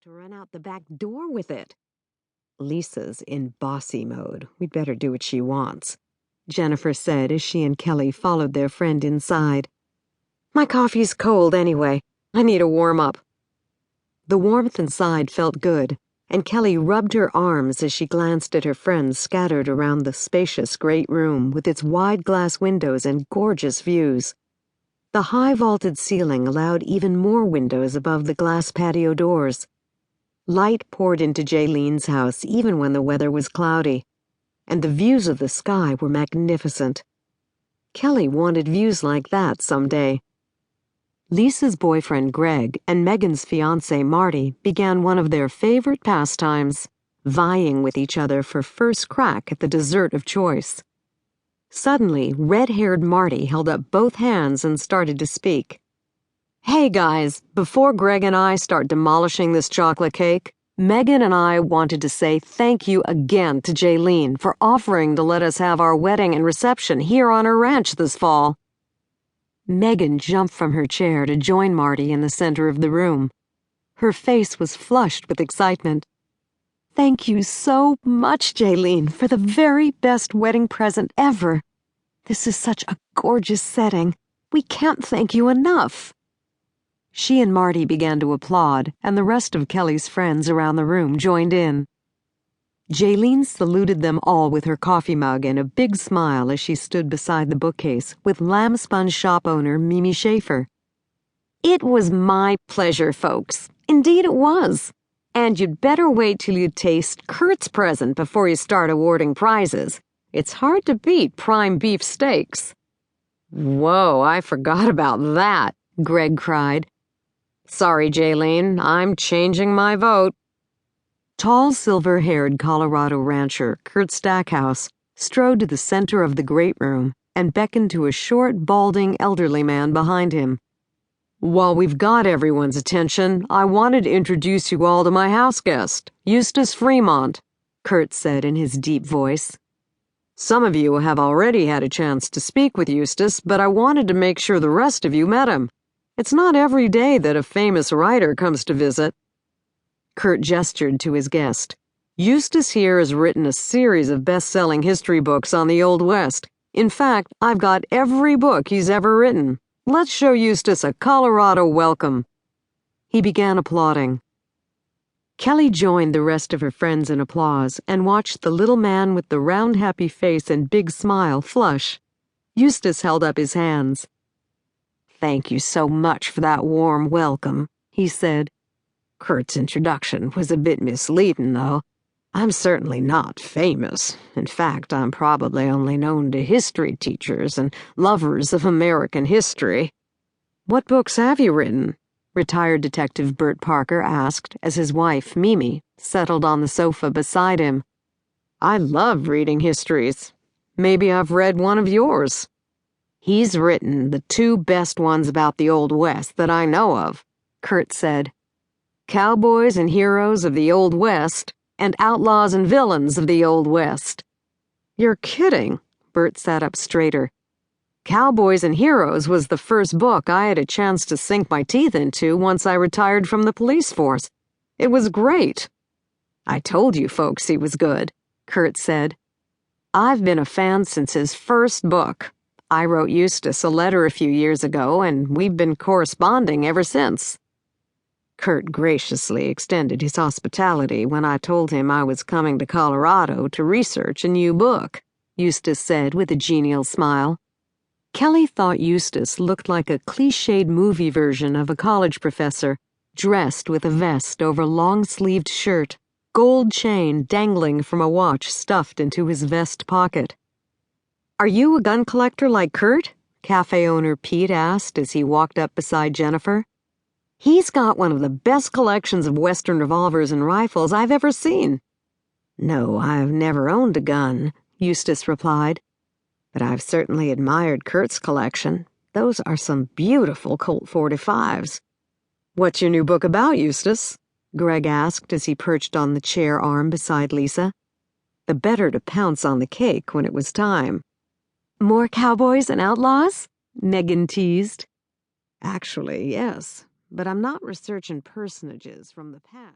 to run out the back door with it. Lisa's in bossy mode. We'd better do what she wants, Jennifer said as she and Kelly followed their friend inside. My coffee's cold anyway. I need a warm-up. The warmth inside felt good, and Kelly rubbed her arms as she glanced at her friends scattered around the spacious great room with its wide glass windows and gorgeous views. The high vaulted ceiling allowed even more windows above the glass patio doors. Light poured into Jaylene's house even when the weather was cloudy, and the views of the sky were magnificent. Kelly wanted views like that someday. Lisa's boyfriend Greg and Megan's fiancé Marty began one of their favorite pastimes, vying with each other for first crack at the dessert of choice. Suddenly, red-haired Marty held up both hands and started to speak. Hey guys, before Greg and I start demolishing this chocolate cake, Megan and I wanted to say thank you again to Jaylene for offering to let us have our wedding and reception here on her ranch this fall. Megan jumped from her chair to join Marty in the center of the room. Her face was flushed with excitement. Thank you so much, Jaylene, for the very best wedding present ever. This is such a gorgeous setting. We can't thank you enough. She and Marty began to applaud, and the rest of Kelly's friends around the room joined in. Jaylene saluted them all with her coffee mug and a big smile as she stood beside the bookcase with Lambspun shop owner Mimi Schaefer. It was my pleasure, folks. Indeed it was. And you'd better wait till you taste Kurt's present before you start awarding prizes. It's hard to beat prime beef steaks. Whoa, I forgot about that, Greg cried. Sorry, Jaylene, I'm changing my vote. Tall, silver-haired Colorado rancher Kurt Stackhouse strode to the center of the great room and beckoned to a short, balding, elderly man behind him. While we've got everyone's attention, I wanted to introduce you all to my house guest, Eustace Fremont, Kurt said in his deep voice. Some of you have already had a chance to speak with Eustace, but I wanted to make sure the rest of you met him. It's not every day that a famous writer comes to visit. Kurt gestured to his guest. Eustace here has written a series of best-selling history books on the Old West. In fact, I've got every book he's ever written. Let's show Eustace a Colorado welcome. He began applauding. Kelly joined the rest of her friends in applause and watched the little man with the round happy face and big smile flush. Eustace held up his hands. Thank you so much for that warm welcome, he said. Kurt's introduction was a bit misleading, though. I'm certainly not famous. In fact, I'm probably only known to history teachers and lovers of American history. What books have you written? Retired Detective Bert Parker asked as his wife, Mimi, settled on the sofa beside him. I love reading histories. Maybe I've read one of yours. He's written the two best ones about the Old West that I know of, Kurt said. Cowboys and Heroes of the Old West, and Outlaws and Villains of the Old West. You're kidding, Bert sat up straighter. Cowboys and Heroes was the first book I had a chance to sink my teeth into once I retired from the police force. It was great. I told you folks he was good, Kurt said. I've been a fan since his first book. I wrote Eustace a letter a few years ago, and we've been corresponding ever since. Kurt graciously extended his hospitality when I told him I was coming to Colorado to research a new book, Eustace said with a genial smile. Kelly thought Eustace looked like a cliched movie version of a college professor, dressed with a vest over long-sleeved shirt, gold chain dangling from a watch stuffed into his vest pocket. Are you a gun collector like Kurt? Cafe owner Pete asked as he walked up beside Jennifer. He's got one of the best collections of Western revolvers and rifles I've ever seen. No, I've never owned a gun, Eustace replied. But I've certainly admired Kurt's collection. Those are some beautiful Colt 45s. What's your new book about, Eustace? Greg asked as he perched on the chair arm beside Lisa. The better to pounce on the cake when it was time. More cowboys and outlaws? Megan teased. Actually, yes, but I'm not researching personages from the past.